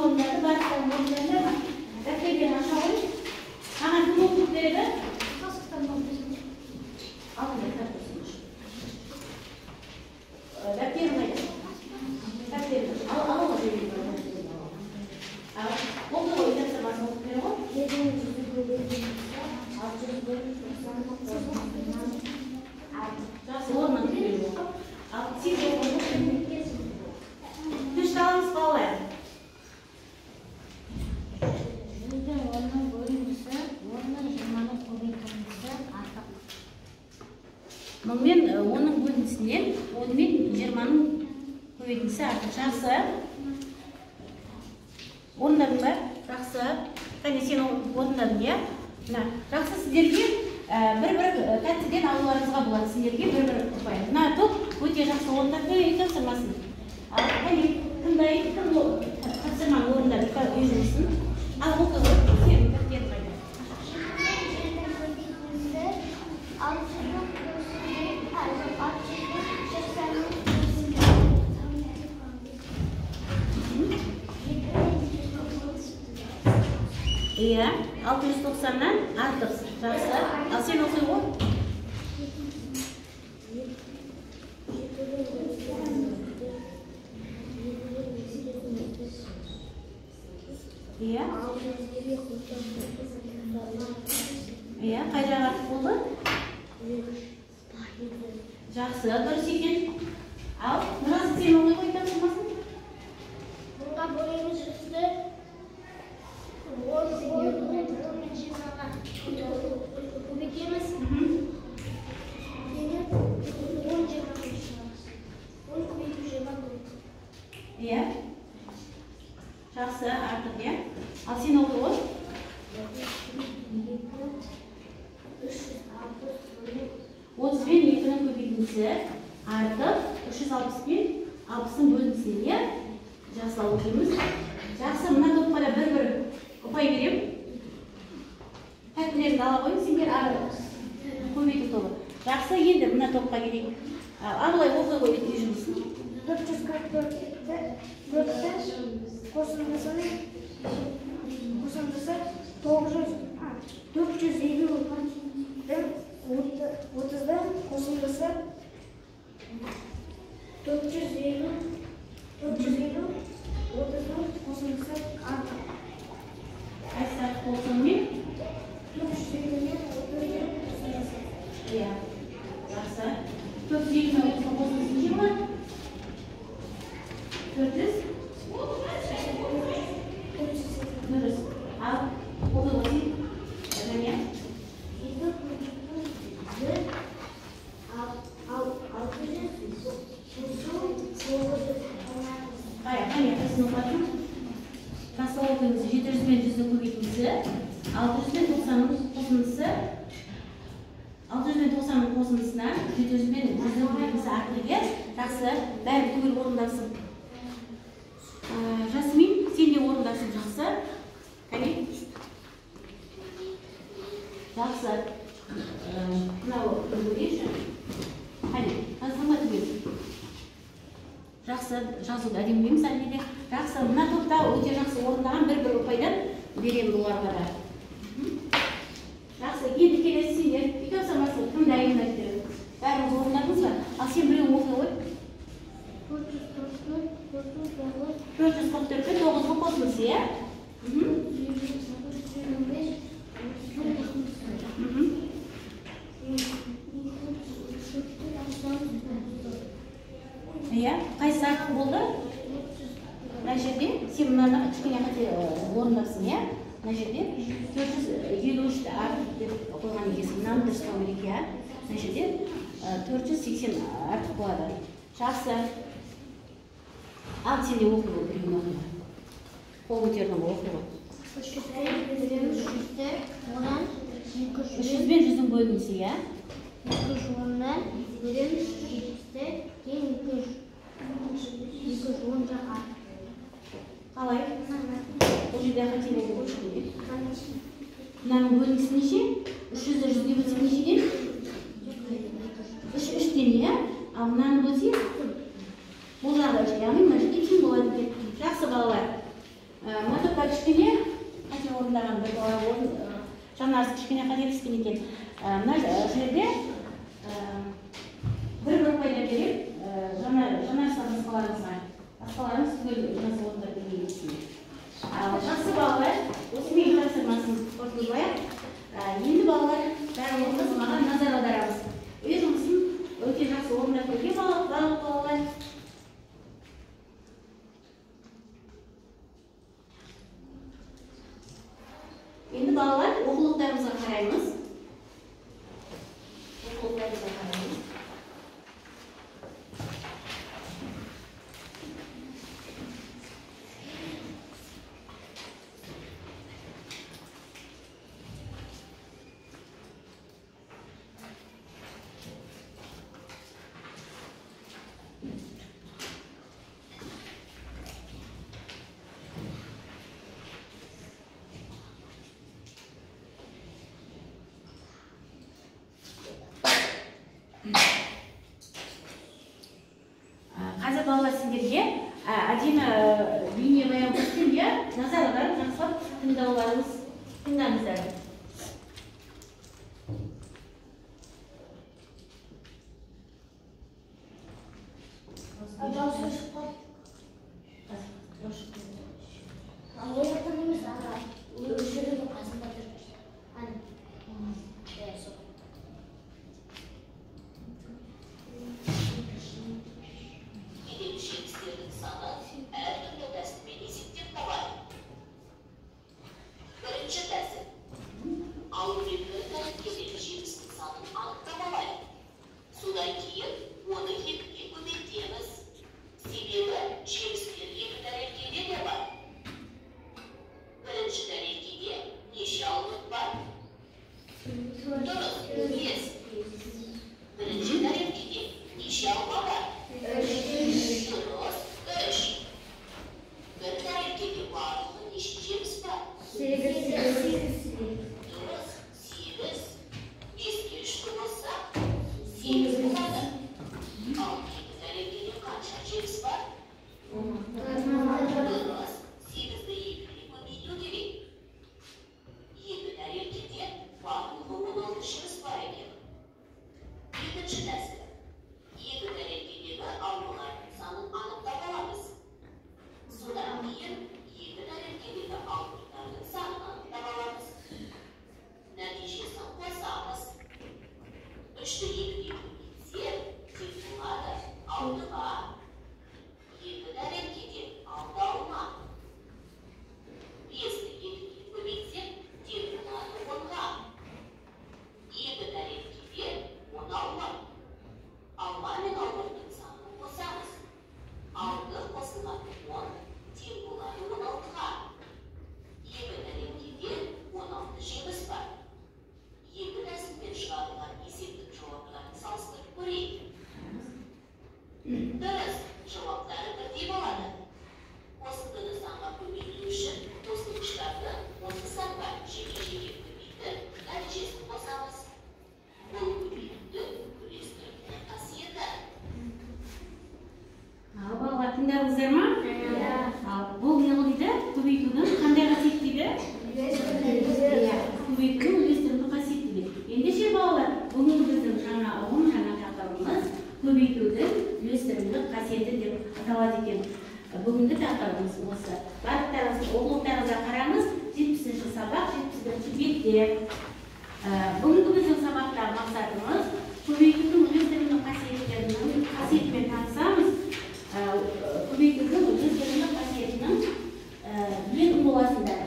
орындарды барлықтарының орындарында бар. Дәптерден аша қойып, маған кім оқып береді? Алдында кітап тұрсыншы. Дәптерін қайда? Дәптерін. Алуға жіберейін. Оқы ғой, тапсырмасын оқып бере ғой. Жақсы, орнынан беріп оқып. Ал сіз оқып. Күшті алыңыз қалай? Мұнымен оның бөлінісінен 10 мен 20-ның көбейтіндісі артық. Жақсы. Орындадың ба? Жақсы. Кәне сен орындадың, иә? Жақсы, сіздерге бір-бір тәттіден алуларыңызға болады. Сіздерге бір-бір ұпай. Мына топ өте жақсы орындады, тапсырмасын. Кәне, кімді тапсырманы орындады, үйжінсін. Ал оқығы, сен тәттен қайды. Иә, 690-нан артық. Жақсы. Ал сен оқи ғой? Иә. Иә, қай жағы артық болды? Жақсы, дұрыс екен. Ал, Нұраз, сен оқи ғой тапсырмасын? Бұнға бөлеміз жүзді. Көбейтеміз. Иә. Жақсы, артық, иә. Ал сен оқы ғой? 30 бен 2-ның көбейтіндісі артық 360 бен 60-ның бөлінісі, иә? Жақсы, оқимыз. Жақсы, мына топқа да бір-бір ұпай берем. Тәттілерді ала қойын, сендер көбейті тобы. Жақсы, енді мына топқа келейік. Ағылай оқы ғой, бетке жұмысын. 444-ті қосындысы 450-дің 30-дан қосындысы 450 30-дан қосындысы артық. Қайсы артық болсын мен? 450-мен 30-дан қосындысы. Иә, жақсы. 450-мен 30-дан қосындысы не бар? 400? Дұрыс. Ал, оқы ғойын. Әдәне? Қане, қайсын оқатын? Жақсы оқыңыз, 700 бен 100-дің көбейтіндісі, 600 бен 90-ның қосындысы, 600 бен 90-ның қосындысына 700 бен 100-дің көбейтіндісі артығы. Жақсы, бәрі түгел орындасың. Жасмин, сен де орындасың, жақсы. Кәне? Жақсы. Мынау көрейші. Кәне, жаздың ба түгел? Жақсы, жазуды әдемлейміз әлде. Жақсы, мына топта өте жақсы орындаған бір-бір ұпайдан беремін оларға да. Жақсы, енді келесі сендер. Үй тапсырмасы кімді әйелдерді? Бәріңіз орындадыңыз ба? Ал сен біреуін оқи ғой? 444-ті 9-ға қосындысы, иә? Иә, қайсы артық болды? Мына жерде, сен мынаны кішкене қате орындапсың, иә? Мына жерде 453-ті артық деп қойған екесің, мынаны дұрыстау керек, иә? Мына жерде 480 артық болады. Жақсы. Ал сен де оқы ғой, біреуін оқы. Қол көтердің ғой, оқы ғой. 300 бен 100-дің бөлінісі, иә? 210-дан бөлеміз 700-ті тең 210 жаққа. Қалай? Бұл жерде қателігі ғой шықпайды. Мынаның бөлінісі неше? 300-ді 100-ге бөлсек нешеден? 3-тен, иә? Ал мынаны бөлсек? Бұл жағы, яғни мына жерде тең болады екен. Жақсы балалар. орындаған бір бала жанарсы кішкене қателескен екен. Мына жерде бір ұпайды беріп, жанарсы басқаларыңыз түгел жазып орындап бермейсіңдер. Жақсы балалар, осымен тапсырмасын қорытындылайық. Енді балалар барлығымыз маған назар аударамыз. Үй жұмысын өте жақсы орындап берген балалар. Енді балалар оқулықтарымызға қараймыз. Қазір балалар сендерге әдемі бейнебаян көрсетемін, назар аударып жақсылап тыңдаңыздар. Тыңдадыңыздар ма? Бұл не дейді? Көбейтудің қандай қасиет дейді? Көбейтудің үлестірімді қасиет дейді. Ендеше балалар, бүгінгі біздің жаңа ұғым, жаңа тақырыбымыз көбейтудің үлестірімді қасиеті деп аталады екен. Бүгінгі тақырыбымыз осы. Барлықтарыңыз оқулықтарыңызға қараңыз, 70-ші сабақ, 71-ші бетте. Бүгінгі біздің сабақта мақсатымыз көбейтудің үлестірімді қасиетімен танысамыз. Көбейтудің үлестірімді қасиетінің білетін боласыңдар.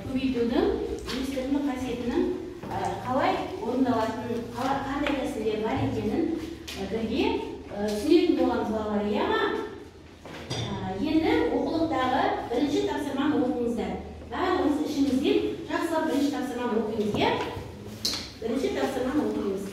Көбейтудің үлестірімді қасиетінің қалай орындалатынын, қандай тәсілдер бар екенін бірге түсінетін боламыз балалар, иә ма? Енді оқулықтағы бірінші тапсырманы оқыңыздар. Бәріңіз ішіңізден жақсылап бірінші тапсырманы оқыңыз, иә? Бірінші тапсырманы оқыңыз.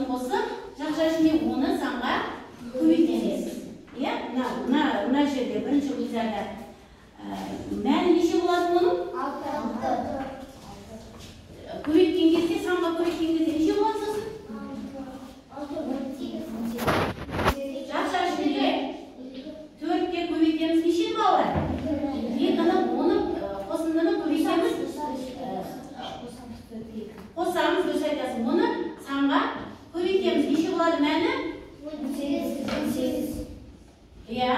қосып, жақша ішіне оны санға көбейтесіз. Иә, мына жерде бірінші ұзарда мәні неше болады оның? 6. Көбейткен кезде, санға көбейткен кезде неше болады сосын? 6. Жақша ішіне 4-ке көбейтеміз неше балалар? 2-ні оны қосындыны көбейтеміз. Қосамыз, дұрыс айтасың. Оны санға көбейтеміз. Неше болады мәні? 18. Иә.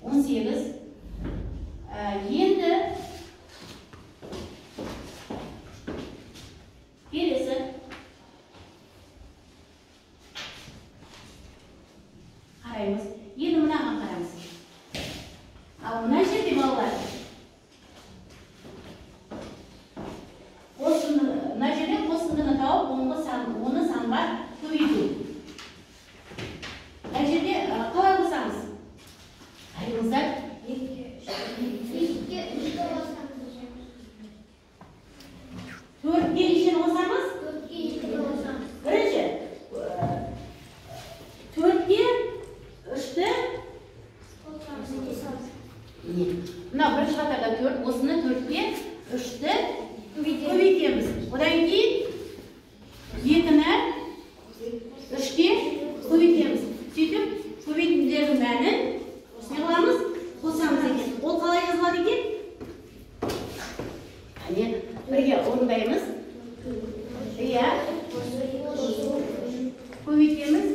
18. Енді келесі. Қараймыз. Енді мынаған қараймыз. Ал мына жерде балалар. Мына жерде қосындыны тауып, оны санға көбейту. Мына жерде қалай қосамыз? Қараңыздар. 2-ге 3-ті қосамыз. 4-ге нешені қосамыз? 4-ге 2-ті қосамыз. Бірінші 4-ге 3-ті қосамыз. мына бірінші қатарда 4, осыны 4-ге 3-ті көбейтеміз. Одан кейін 2-ні 3-ке көбейтеміз. Сөйтіп, көбейтінділердің мәнін не қыламыз? Қосамыз екен. Ол қалай жазылады екен? Әне, бірге орындаймыз. Иә. Көбейтеміз.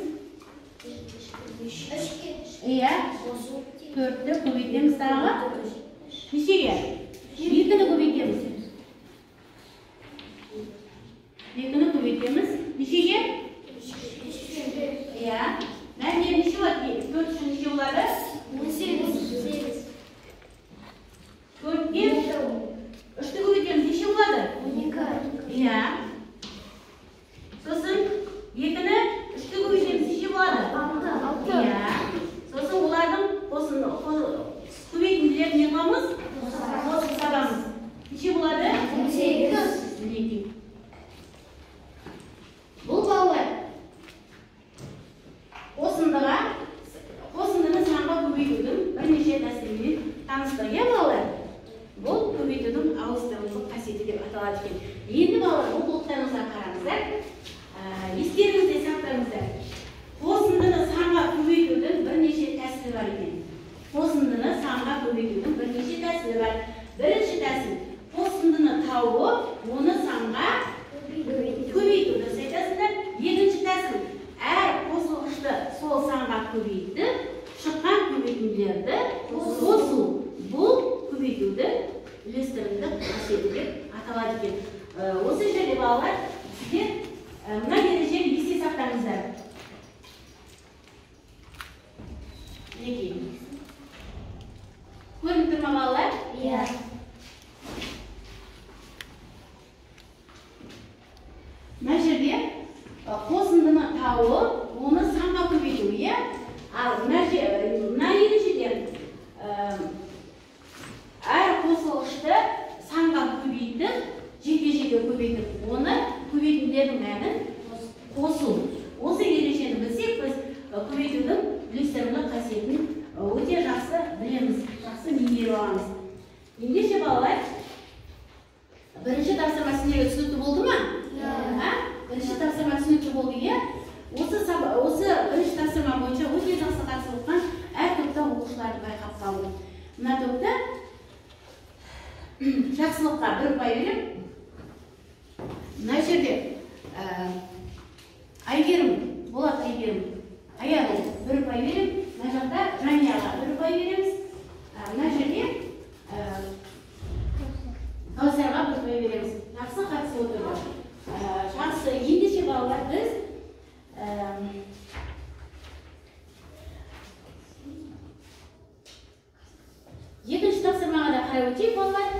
Иә. 4-ті көбейтеміз тағы. Нешеге? 2-ні көбейтеміз. 2-ні көбейтеміз. Нешеге? Иә. Мәнде неше болады? 4 үшін неше болады? 18. 4-ге 3-ті көбейтеміз. Неше болады? 12. Иә. Сосын 2-ні 3-ті көбейтеміз. Неше болады? 6. Иә. Сосын олардың көбейтінділерін не қыламыз? Қосып сабамыз. Неше болады? 18. Бұл балалар қосындыны санға көбейтудің бірнеше тәсілімен танысты. Иә балалар? Бұл көбейтудің ауыстырушылық қасиеті деп аталады екен. Енді балалар оқулықтарыңызға қараңыздар. Естеріңізде сақтаңыздар. Қосындыны санға көбейтудің бірнеше тәсілі бар екен. Қосындыны санға көбейтудің бірнеше тәсілі бар. Бірінші тәсіл қосындыны тауып, оны санға көбейту. Дұрыс айтасыздар. Екінші тәсіл әр қосылғышты сол санға көбейтіп, шыққан көбейтінділерді қосу. Бұл көбейтудің үлестірімдік қасиеті деп аталады екен. Осы жерде балалар, сіздер мына ережені есте сақтаңыздар. Мінекей. Көрініп тұр ма балалар? Иә. Мына жерде қосындыны тауып, оны санға көбейту, иә? Ал мына ережеден әр қосылғышты санға көбейтіп, жеке-жеке көбейтіп, оны көбейтінділердің мәнін қосу. Осы ережені білсек, біз көбейтудің үлестірімдік қасиетін өте жақсы білеміз, жақсы меңгеріп аламыз. Ендеше балалар, бірінші тапсырма сіздерге түсінікті болды ма? Бірінші тапсырма түсінікті болды, иә? Осы бірінші тапсырма бойынша өте жақсы қатысып отқан әр топта оқушыларды байқап қалдым. Мына топта жақсылыққа 1 ұпай берем. Мына жерде Айгерім, Болат Айгерім, Аяғы 1 ұпай берем. Мына жақта Жанияға 1 ұпай береміз. Мына жерде Каусарға 1 ұпай береміз. Жақсы қатысып отырды. Жақсы, ендеше балалар, біз екінші тапсырмаға да қарай өтейік балалар.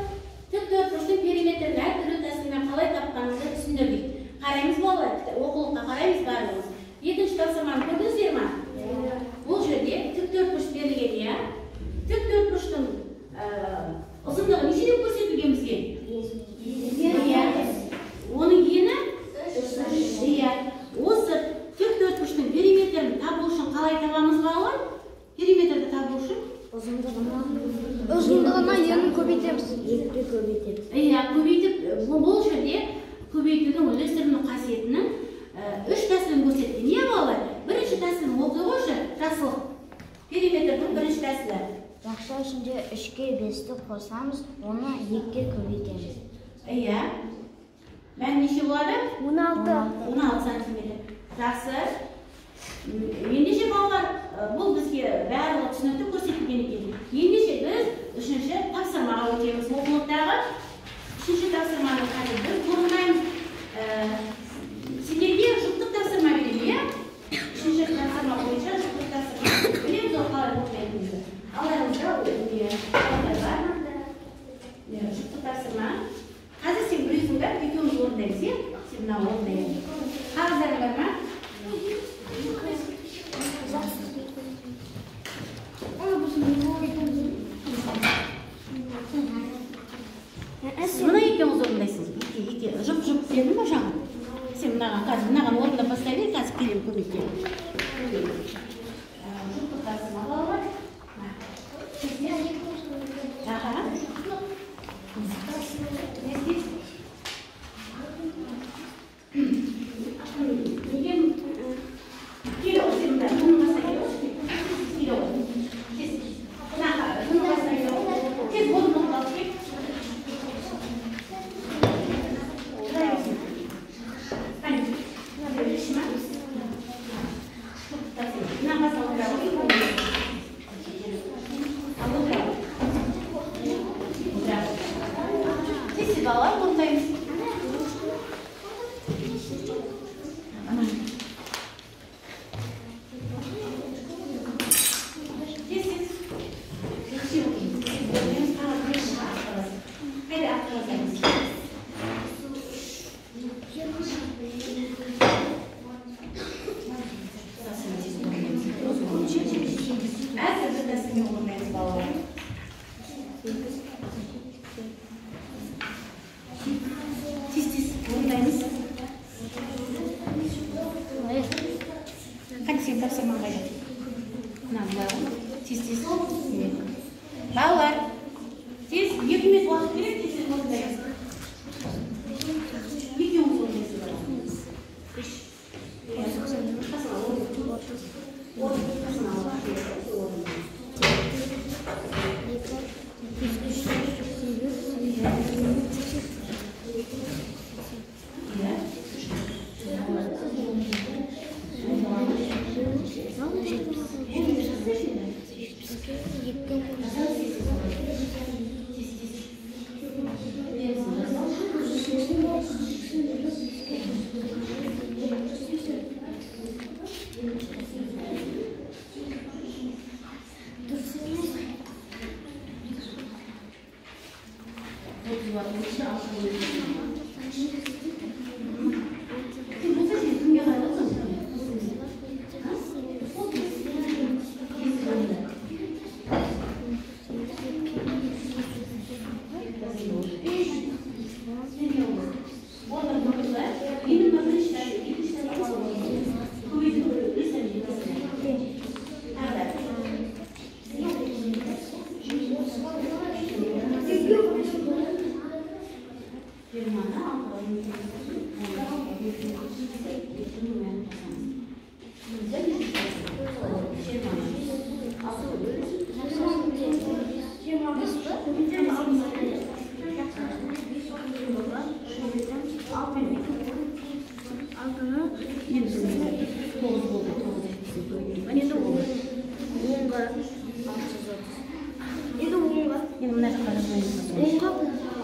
Тік төртбұрыштың периметрін әртүрлі тәсілмен қалай тапқанымызды түсіндірдік. Қараймыз балалар, оқулыққа қараймыз барлығымыз. Екінші тапсырманы көрдіңіздер ме? Бұл жерде тік төртбұрыш берілген, иә? Тік төртбұрыштың бесті қосамыз, оны 2-ге көбейтеміз. Иә. Мән неше болады? 16 сантиметр. Жақсы. Ендеше балалар, бұл бізге барлығы түсінікті көрсетілген екен. Ендеше біз үшінші тапсырмаға өтеміз. Оқулықтағы үшінші тапсырманы қазір біз бұрыннан сендерге жұптық тапсырма беремін, иә? Үшінші тапсырма бойынша жұптық тапсырма білеміз ол қалай оқитынымызды. Алдарыңызда жұптық тапсырма. Қазір сен білесің бе, екеуміз орындаймыз, иә? Сен мына орындаймыз. Қағаздарың бар ма? Мына екеуміз орындайсыз. Жұп-жұп дедім ба жаңа? Сен мынаған орында бастай бер, қазір келем көмекке. Жұптық тапсырма балалар. Балалар орындаймыз. Балалар, тез 2 минут уақыт керек, тез орындаймыз. Екеуміз орындайсыз.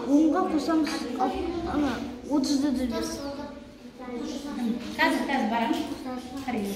Онға қосамыз, ана 30-ды дүрбес. Қазір барамыз. Қарайыз.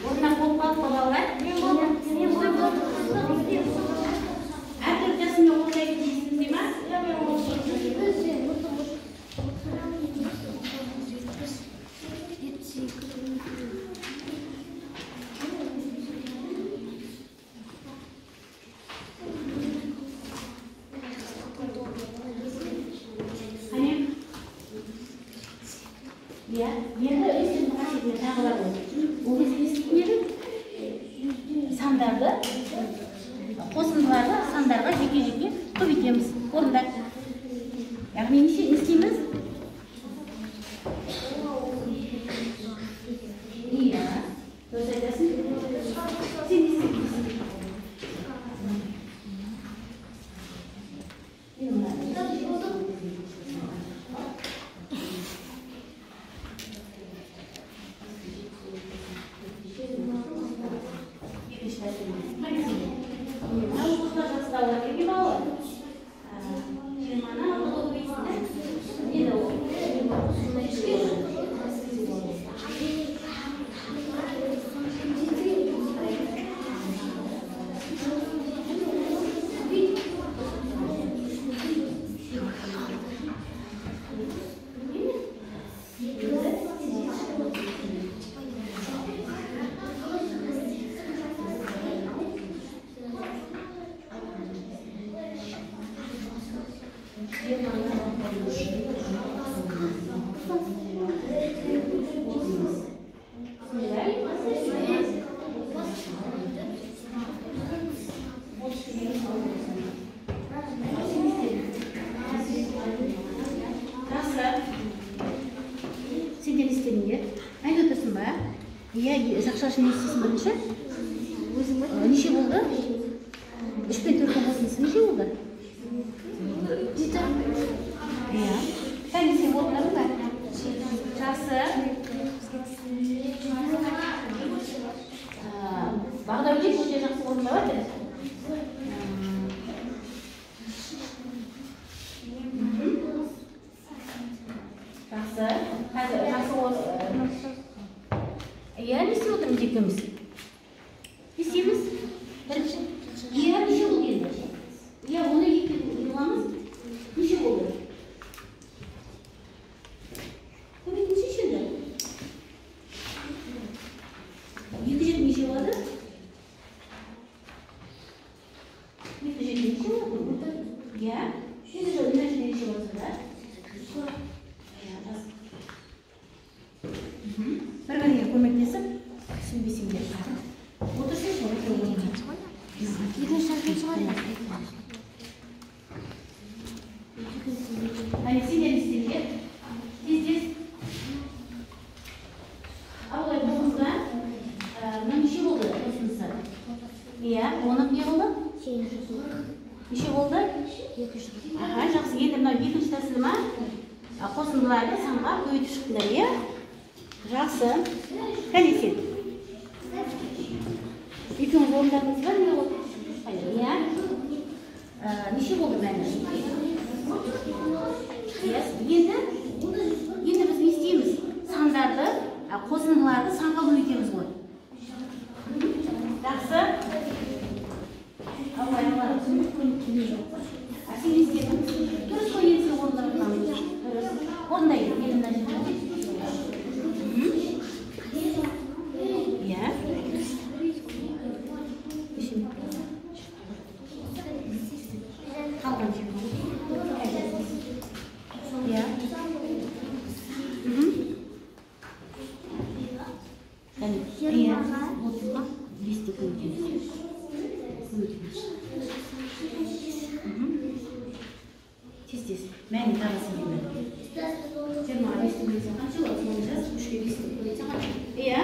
Орнына қол қалып балалар. Iya, енді естің қасиетіне тағы бар ғой. Ол кезде естің сандарды, қосындыларды сандарға жеке-жеке көбейтеміз. Орында. Яғни неше істейміз? Iya, дұрыс айтасың. Сен істейміз. Iya, жақшасын не істейсің бірінші? Неше болды? 3 пен 4 қосындысы неше болды? Иә. Сән сен орындадың ба? Жақсы. Бағдәулет өте жақсы орындап жатыр. Жақсы. Қазір жақсы Иә, не істеп отырмыз екеуміз? Не істейміз? Иә, неше болды енді? Иә, оны екі ұйыламыз. Неше болды? Көбейтін шешілді. 2 жеті неше болады? 2 жеті неше болады? Иә. 2 жеті неше болса да? Бір-біріне көмектесіп, түсінбесеңдер. Отырсың, сендер істеңдер. Тез-тез. Абылай болыңызға неше болды қосындысы? Иә, оның не болды? Неше болды? Жақсы, енді мынау екінші тәсілі қосындыларды санға көбейтіп шықтыңдар, иә? Жақсы. Қане сен? Екеуіңіз орындадыңыз ба? Не болды? Иә. Неше болды бәрі? Енді біз не істейміз? Сандарды, қосындыларды санға көбейтеміз ғой. Жақсы. Алла. Сен не істедің? Дұрыс қой, енді сен орындап отырмыз. Орындайды. Тез-тез. Мәне тарасың енді. 25-ті бөлесің қанша болады? Соны жаз, 3-ке 5-ті бөлесің қанша? Иә?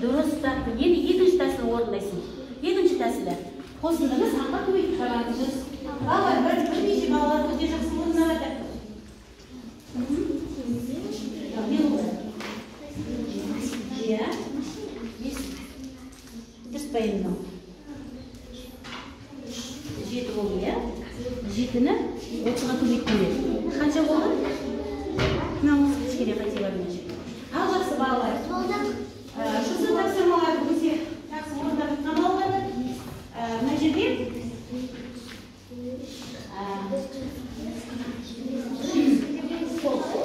Дұрыс тақты. Енді екінші тәсілі орындайсың. Екінші тәсілі. Қосындыны санға көбейтіп қараңыз. Балалар, бірнеше балалар өте жақсы орындап жатыр. Не болды? Иә? Дұрыс па енді мынау? 7 болды, иә? 7-ні 30-ға көбейткендер. Қанша болды? Мынау кішкене қате бар менше. Ал жақсы балалар. Шысы тапсырмаларды өте жақсы орындап жатқан балалар. Мына жерде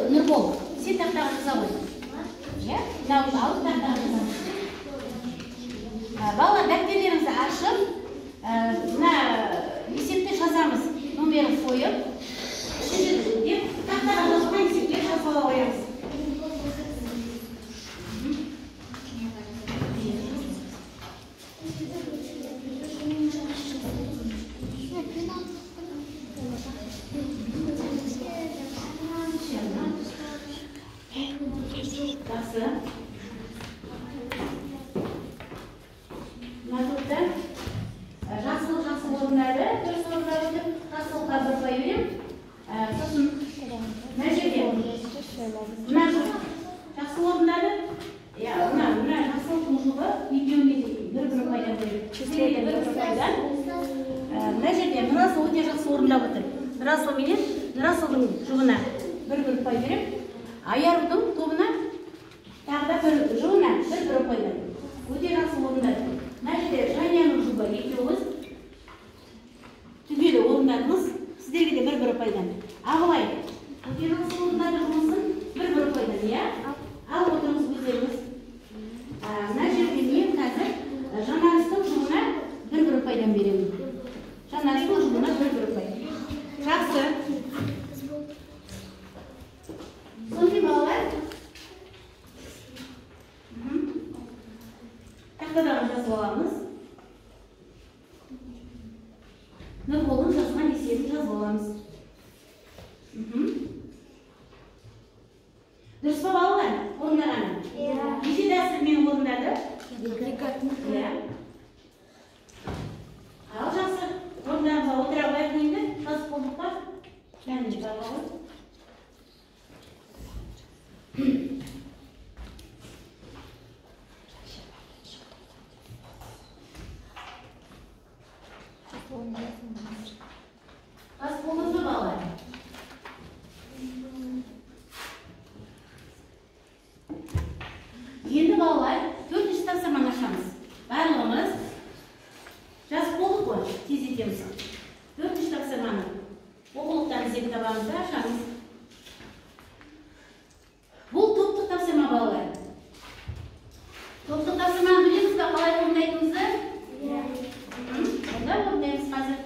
Нұрбол, сен тақтаға жаза ғой. Мынауды алып тақтаға жазамыз. Балалар, дәптерлеріңізді ашып, мына бәрін қойып, үшінші деп тақтаға жазған есептеп жасауға қоямыз. Жақсы. Мына топта жақсы орындары, дұрыс орындары деп жақсылыққа бір ұпай беремін. Сосын мына жерде мына жақсы орындары, мына жақсылықтың жұбы екеуіне бір ұпайдан беремін. Бір ұпайдан. Мына жерде Нұрасыл өте жақсы орындап отыр. Нұрасыл менен Нұрасылдың жұбына бір ұпай беремін. Аярудың тобына тағы да бір жұбына бір ұпайдан. Өте жақсы орындады. Мына жерде Жанияның жұбы екеуіміз түгелі орындадыңыз. Сіздерге де бір ұпайдан. Абылай, өте жақсы орындады жұмысын бір ұпайдан, иә? Ал отырыңыз өздеріңіз. Мына жерде мен қазір Жанарыстың жұбына бір ұпайдан беремін. Жанарыстың жұбына бір ұпай. Жақсы. Сондай балалар. Тақтадан жазып аламыз. Нұрболдың жазған есебін жазып аламыз. Дұрыс па балалар? Орындағаны? Неше дәстүрмен орындады? Екі. Ал жақсы. Орындарымызға отыра қояйық енді. Жазып болдық па? Мәнін бағалау. Бас болдыңыз ба балалар? Енді балалар, 4-ші тапсырманы ашамыз. Барлығымыз жазып болдық қой, тездетеміз. 4-ші тапсырманы оқулықтан іздеп табамыз да ашамыз. Бұл топтық тапсырма балалар. Топтық тапсырманы білеміз бе, қалай орындайтынымызды? Онда орындаймыз қазір.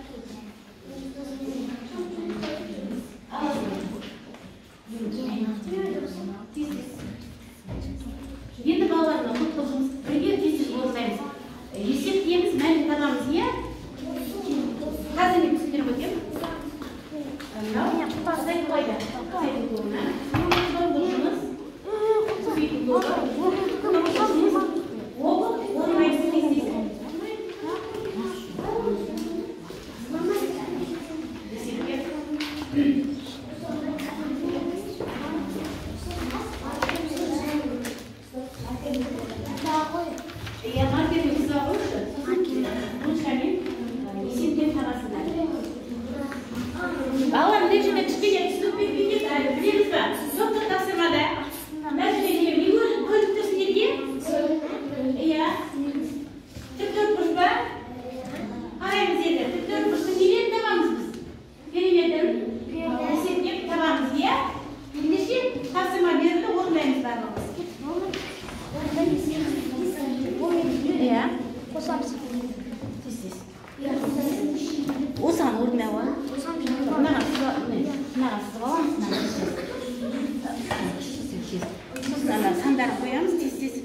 Енді балаларына топтық жұмыс бірге тез орындаймыз. Есептейміз, мәнін табамыз, иә? Қазір мен түсіндіріп өтемін. Сайты қойды. Сайты қойына. Балалар, мына жерде кішкене түсініп бермейді, білеміз ба? Топтық тапсырмада мына жерде не бөліп тұр сіздерге? Иә. Тік-төрт бұрыш па? Қараймыз енді. Тік-төрт бұрыштың нелерін табамыз біз? Периметрін есептеп табамыз, иә? Ендеше тапсырма берілді, орындаймыз барлығымыз. Иә. Қосамыз. Осыған орындауы. Мынаған сызып аламыз. Сосын сандарын қоямыз, тез-тез.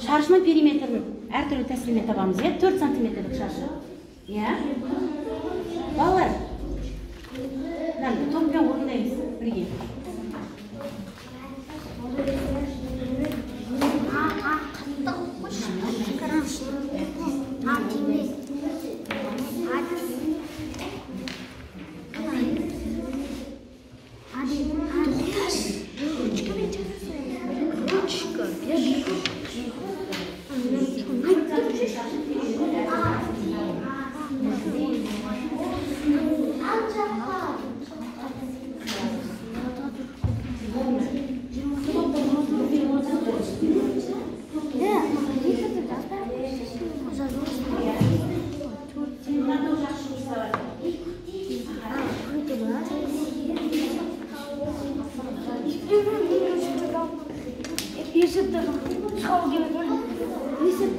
Шаршының периметрін әртүрлі тәсілмен табамыз, 4 сантиметрлік шаршы. Балалар, топпен орындаймыз бірге. мектептен шығару керек еді. Есеп.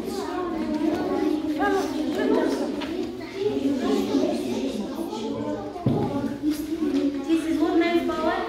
Тезсіз орындаймыз балалар.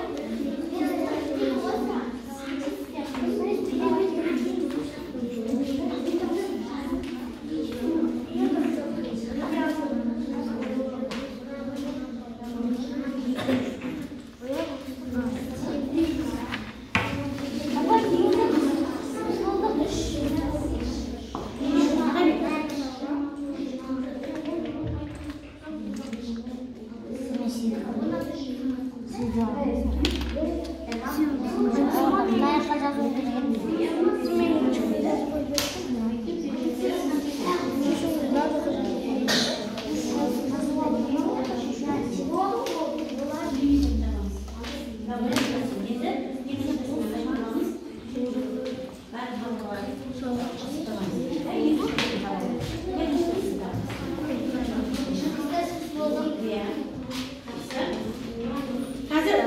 Қазір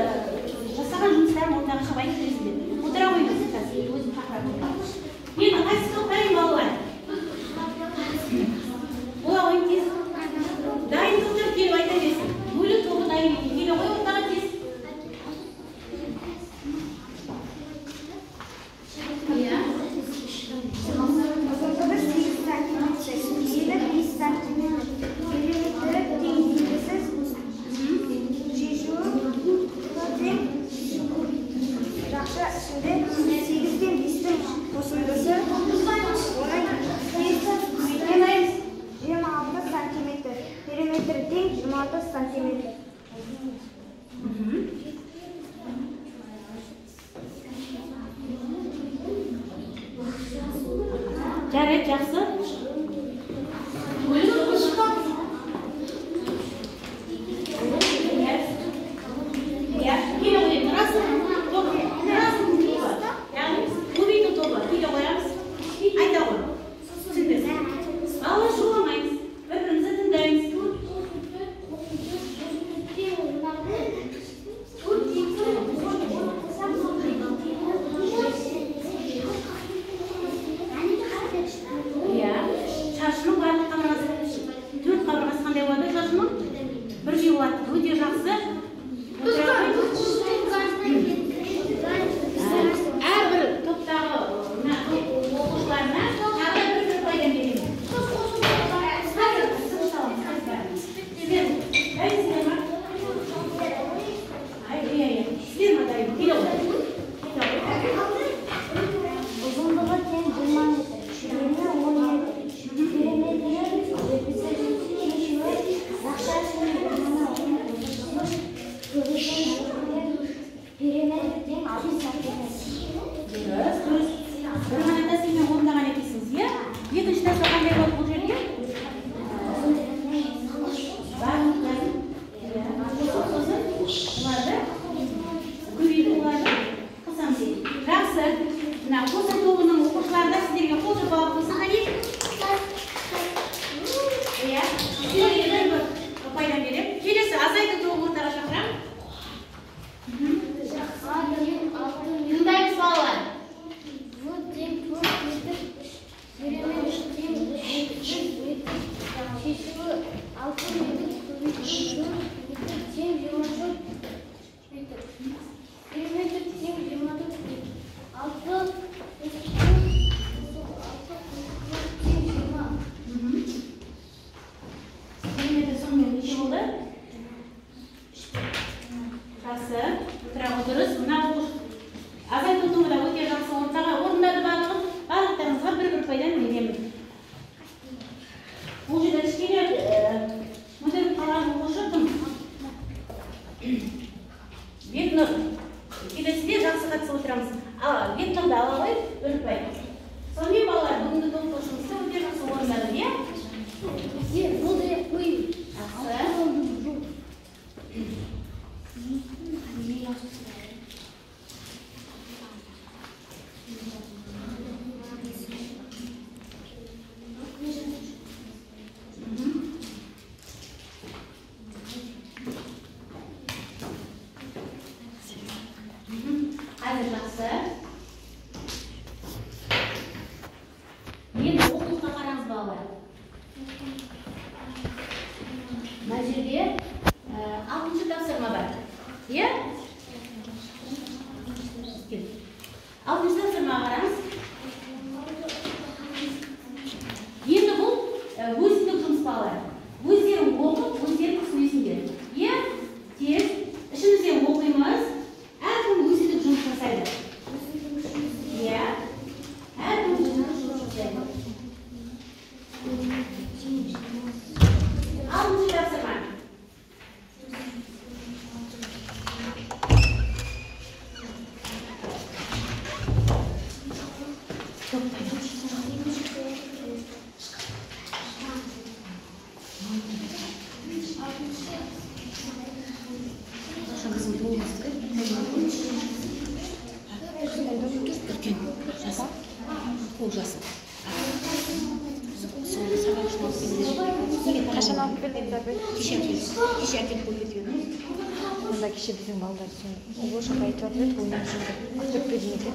жасаған жұмыстарым ортаға шығып айтып отыра қойыңыз қазір өзім тақырап отырамын. Енді қайсысы тоқтайын балалар? Бола қойын тез. Дайын тоқтар келіп айта берсін. Бөлек тобы дайын екен. Келе қой ортаға тез. Иә. Жарайды, жақсы. Келе қойын, расы. Яғни, көбейту тобы. Келе қоямыз. Айта қой. Түсіндірсің. Балалар шуламаймыз. Бір-бірімізді тыңдаймыз. Шашының барлық қабырғасы, 4 қабырғасы қандай болады шашының? Бірдей болады. Өте жақсы. Әрбір топтағы оқушыларына тағы бір пайда беремін. Ұзындығы тең 20 метр. Ені 10 метр. Бір ғана тәсілмен орындаған екенсіз, иә? Екінші тәсіл қандай болады бұл жерде? Барлық тәсіл. Сосын оларды көбейту оларды қылсамыз. Жақсы. Мына қоса тобының оқушылары да сіздерге қол жапалап қойсын қане? Иә. Сіздерге бір пайда беремін. Келесі азайту тобын ортаға шақырамын. Тыңдаймыз балалар. Жақсы, отыра отырыз. Мына азайту тобы да өте жақсы ортаға орындады барлығын. Барлықтарыңызға бір-бір пайданы беремін. Бұл жерде кішкене мүдіріп қалған оқушы кім? Бетнұр. Келесіде жақсы қатысып отырамыз. Бетнұрды ала қойып, үріпбай. Сонымен балалар, бүгінгі тоқтаушымызды өте жақсы орындады, не? Hadi жақсы. Қашан алып келдіңіздер бе? Кеше әкеліп қойып Онда кеше біздің балдар сол оғылшық айтып жатыр еді, ойнап жүрді. Күтіп бермей екен.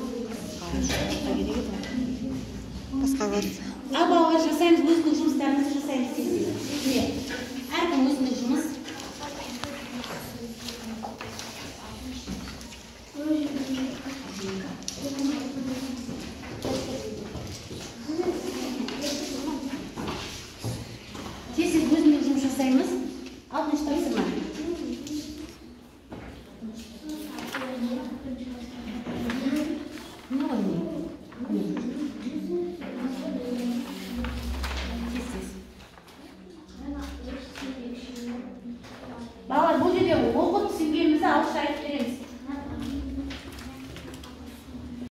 Басқа қалады. Ал балалар жасаймыз, өзінің жұмыстарымызды жасаймыз десек. Әркім өзінің жұмыс. Тесік өзінің жұмыс жасаймыз. Алтыншы тапсырма. Балалар, бұл жерде оқып түсінгенімізді ауызша айтып береміз.